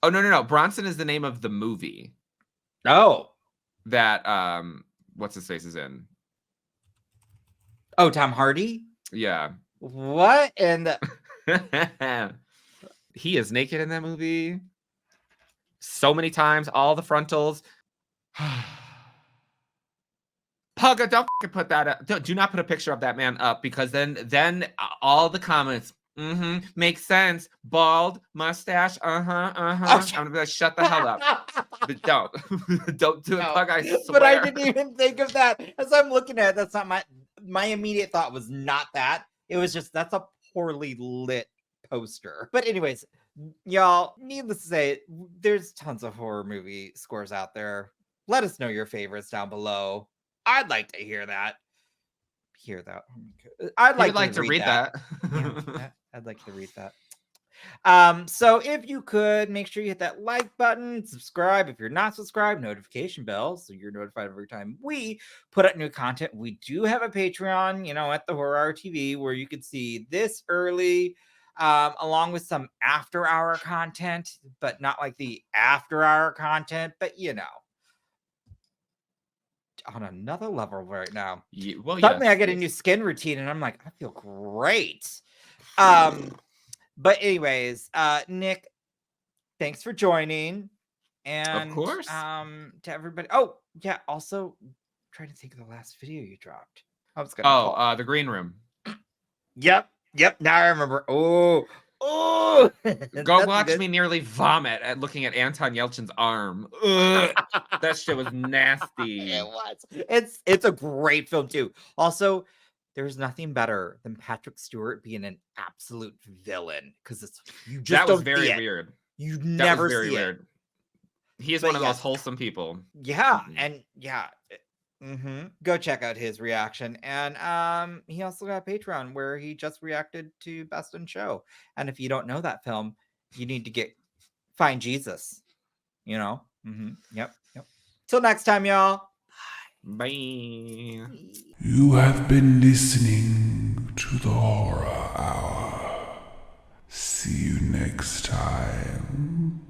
Oh no. Bronson is the name of the movie Oh. that what's his face is in. Oh, Tom Hardy? Yeah. What? And he is naked in that movie so many times, all the frontals. Pugga, don't put that up. Do not put a picture of that man up, because then all the comments makes sense. Bald, mustache, I'm gonna be like, shut the hell up. But don't do it, Pug. I swear. But I didn't even think of that. As I'm looking at it, that's not my immediate thought was not that. It was just that's a poorly lit poster. But anyways, y'all, needless to say, there's tons of horror movie scores out there. Let us know your favorites down below. I'd like to hear that. I'd like to read that. Yeah, I'd like to read that. So if you could, make sure you hit that like button, subscribe if you're not subscribed, notification bell so you're notified every time we put up new content. We do have a Patreon, at the Horror Hour TV, where you can see this early, along with some after hour content, but not like the after hour content, but on another level right now. Suddenly I get a new skin routine and I'm like, I feel great. But anyways, Nick, thanks for joining. And of course. To everybody. Oh, yeah. Also, trying to think of the last video you dropped. I was gonna the green room. Yep. Now I remember. Oh, go watch me nearly vomit at looking at Anton Yelchin's arm. That shit was nasty. It was. It's a great film too. Also, there's nothing better than Patrick Stewart being an absolute villain, because that was very weird. You never see weird. It. He is one of the most wholesome people. Yeah, and go check out his reaction. And he also got a Patreon where he just reacted to Best in Show. And if you don't know that film, you need to find Jesus. Yep. Till next time, y'all. Bye. You have been listening to the Horror Hour. See you next time.